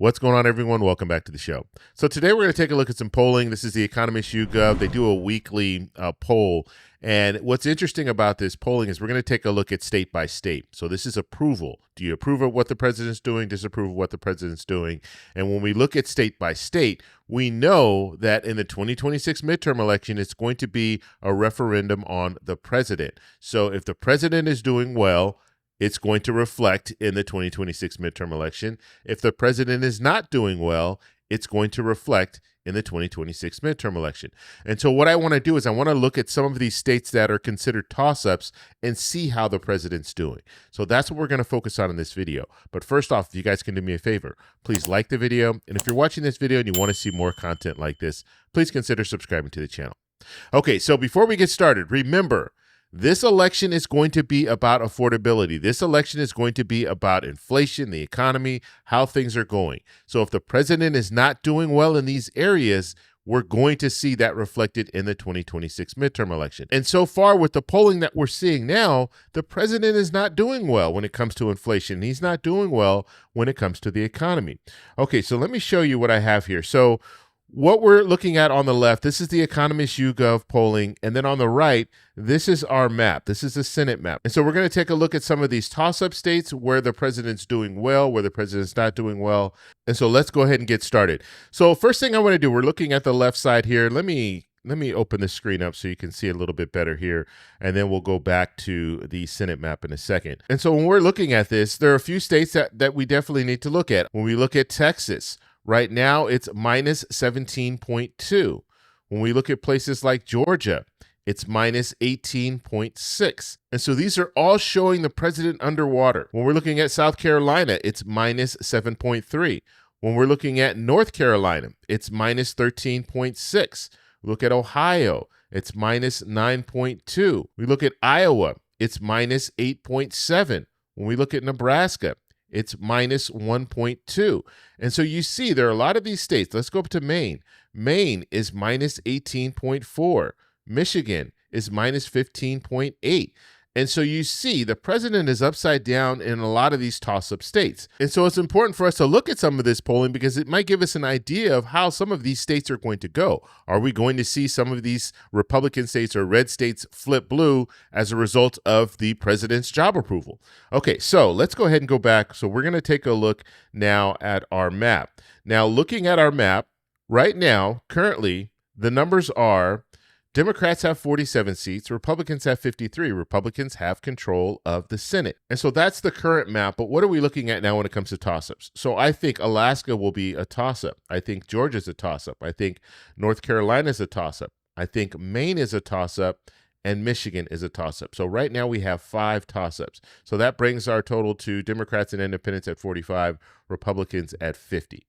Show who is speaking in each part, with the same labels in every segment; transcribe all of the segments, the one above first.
Speaker 1: What's going on, everyone? Welcome back to the show. So today we're going to take a look at some polling. This is the Economist YouGov. They do a weekly poll. And what's interesting about this polling is we're going to take a look at state by state. So this is approval. Do you approve of what the president's doing, disapprove of what the president's doing? And when we look at state by state, we know that in the 2026 midterm election, it's going to be a referendum on the president. So if the president is doing well, it's going to reflect in the 2026 midterm election. If the president is not doing well, it's going to reflect in the 2026 midterm election. And so what I want to do is I want to look at some of these states that are considered toss-ups and see how the president's doing. So that's what we're going to focus on in this video. But first off, if you guys can do me a favor, please like the video. And if you're watching this video and you want to see more content like this, please consider subscribing to the channel. Okay, so before we get started, remember, this election is going to be about affordability. This election is going to be about inflation, the economy, how things are going. So if the president is not doing well in these areas, we're going to see that reflected in the 2026 midterm election. And so far with the polling that we're seeing now, the president is not doing well when it comes to inflation. He's not doing well when it comes to the economy. Okay, so let me show you what I have here. So what we're looking at on the left, this is the Economist YouGov polling, and then on the right, this is our map. This is the Senate map. And so we're going to take a look at some of these toss-up states where the president's doing well, where the president's not doing well. And so let's go ahead and get started. So first thing I want to do, we're looking at the left side here. Let me open the screen up so you can see a little bit better here, and then we'll go back to the Senate map in a second. And so when we're looking at this, there are a few states that we definitely need to look at. When we look at Texas, right now, it's minus 17.2. When we look at places like Georgia, it's minus 18.6. And so these are all showing the president underwater. When we're looking at South Carolina, it's minus 7.3. When we're looking at North Carolina, it's minus 13.6. Look at Ohio, it's minus 9.2. We look at Iowa, it's minus 8.7. When we look at Nebraska, it's minus 1.2. And so you see there are a lot of these states. Let's go up to Maine. Maine is minus 18.4. Michigan is minus 15.8. And so you see the president is upside down in a lot of these toss-up states. And so it's important for us to look at some of this polling because it might give us an idea of how some of these states are going to go. Are we going to see some of these Republican states or red states flip blue as a result of the president's job approval? Okay, so let's go ahead and go back. So we're going to take a look now at our map. Now, looking at our map right now, currently, the numbers are Democrats have 47 seats, Republicans have 53. Republicans have control of the Senate. And so that's the current map. But what are we looking at now when it comes to toss-ups? So I think Alaska will be a toss-up. I think Georgia's a toss-up. I think North Carolina's a toss-up. I think Maine is a toss-up. And Michigan is a toss-up. So right now we have 5 toss-ups. So that brings our total to Democrats and Independents at 45, Republicans at 50.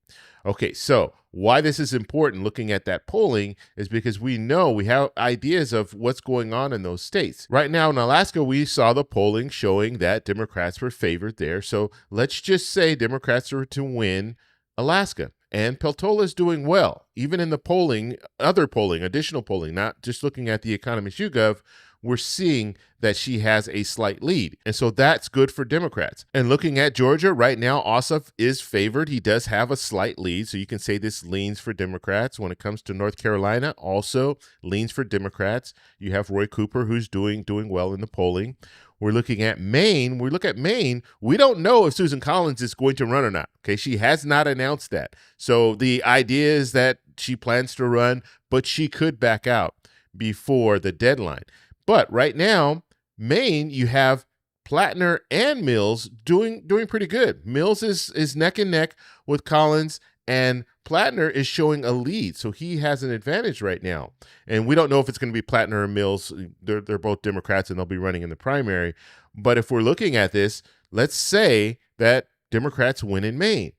Speaker 1: Okay, so why this is important looking at that polling is because we know we have ideas of what's going on in those states. Right now in Alaska, we saw the polling showing that Democrats were favored there. So let's just say Democrats are to win Alaska. And Peltola is doing well, even in the polling, other polling, additional polling, not just looking at the Economist YouGov, we're seeing that she has a slight lead. And so that's good for Democrats. And looking at Georgia right now, Ossoff is favored. He does have a slight lead. So you can say this leans for Democrats. When it comes to North Carolina, also leans for Democrats. You have Roy Cooper, who's doing well in the polling. We're looking at Maine. We look at Maine. We don't know if Susan Collins is going to run or not. Okay, she has not announced that. So the idea is that she plans to run, but she could back out before the deadline. But right now, Maine, you have Plattner and Mills doing pretty good. Mills is neck and neck with Collins, and Plattner is showing a lead, so he has an advantage right now. And we don't know if it's going to be Plattner or Mills. They're both Democrats, and they'll be running in the primary. But if we're looking at this, let's say that Democrats win in Maine,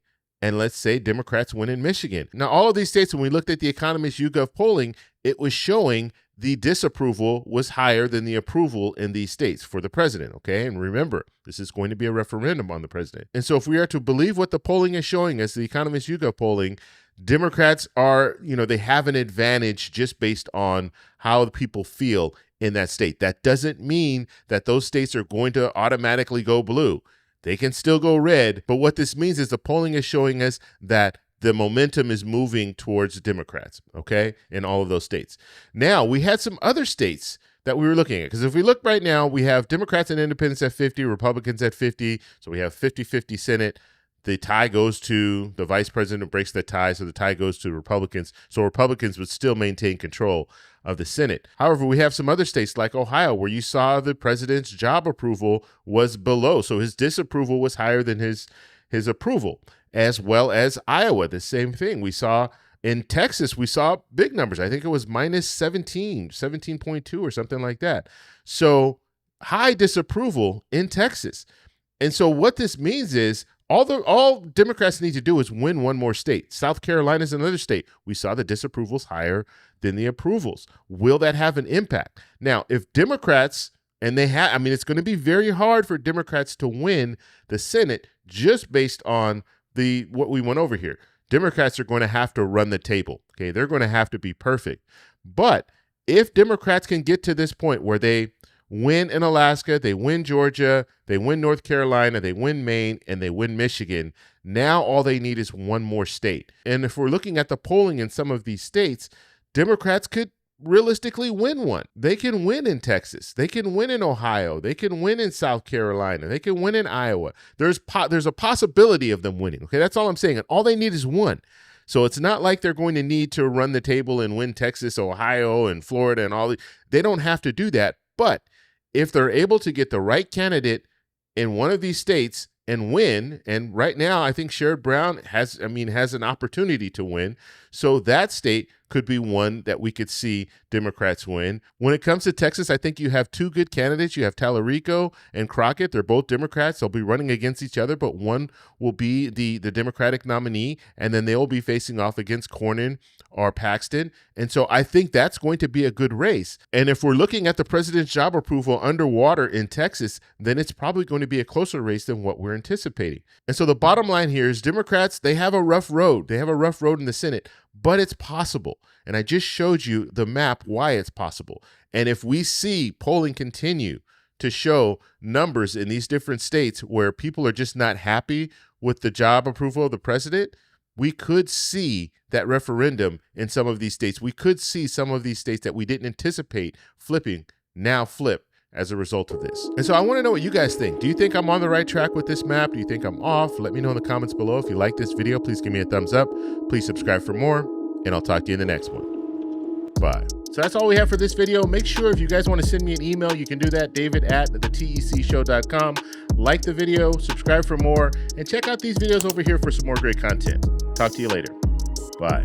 Speaker 1: and let's say Democrats win in Michigan. Now, all of these states, when we looked at the Economist YouGov polling, it was showing the disapproval was higher than the approval in these states for the president, okay? And remember, this is going to be a referendum on the president. And so if we are to believe what the polling is showing us, the Economist YouGov polling, Democrats are, they have an advantage just based on how people feel in that state. That doesn't mean that those states are going to automatically go blue. They can still go red, but what this means is the polling is showing us that the momentum is moving towards Democrats, okay, in all of those states. Now, we had some other states that we were looking at, because if we look right now, we have Democrats and independents at 50, Republicans at 50, so we have 50-50 Senate. The tie goes to the vice president, breaks the tie, so the tie goes to Republicans. So Republicans would still maintain control of the Senate. However, we have some other states like Ohio where you saw the president's job approval was below. So his disapproval was higher than his approval, as well as Iowa. The same thing. We saw in Texas, we saw big numbers. I think it was minus 17.2 or something like that. So high disapproval in Texas. And so what this means is all Democrats need to do is win one more state. South Carolina is another state. We saw the disapprovals higher than the approvals. Will that have an impact? Now, if Democrats, and they have, I mean, it's going to be very hard for Democrats to win the Senate just based on what we went over here. Democrats are going to have to run the table. Okay, they're going to have to be perfect. But if Democrats can get to this point where they win in Alaska, they win Georgia, they win North Carolina, they win Maine, and they win Michigan, now all they need is one more state. And if we're looking at the polling in some of these states, Democrats could realistically win one. They can win in Texas. They can win in Ohio. They can win in South Carolina. They can win in Iowa. There's a possibility of them winning. Okay, that's all I'm saying. And all they need is one. So it's not like they're going to need to run the table and win Texas, Ohio, and Florida and all. They don't have to do that. But if they're able to get the right candidate in one of these states and win, and right now I think Sherrod Brown has an opportunity to win, so that state could be one that we could see Democrats win. When it comes to Texas, I think you have two good candidates. You have Tallarico and Crockett. They're both Democrats. They'll be running against each other, but one will be the Democratic nominee, and then they will be facing off against Cornyn or Paxton. And so I think that's going to be a good race. And if we're looking at the president's job approval underwater in Texas, then it's probably going to be a closer race than what we're anticipating. And so the bottom line here is Democrats, they have a rough road. They have a rough road in the Senate, but it's possible. And I just showed you the map why it's possible. And if we see polling continue to show numbers in these different states where people are just not happy with the job approval of the president, we could see that referendum in some of these states. We could see some of these states that we didn't anticipate flipping now flip as a result of this. And so I want to know what you guys think. Do you think I'm on the right track with this map? Do you think I'm off? Let me know in the comments below. If you like this video, please give me a thumbs up. Please subscribe for more, and I'll talk to you in the next one. Bye. So that's all we have for this video. Make sure if you guys want to send me an email, you can do that, david@thetecshow.com. Like the video, subscribe for more, and check out these videos over here for some more great content. Talk to you later. Bye.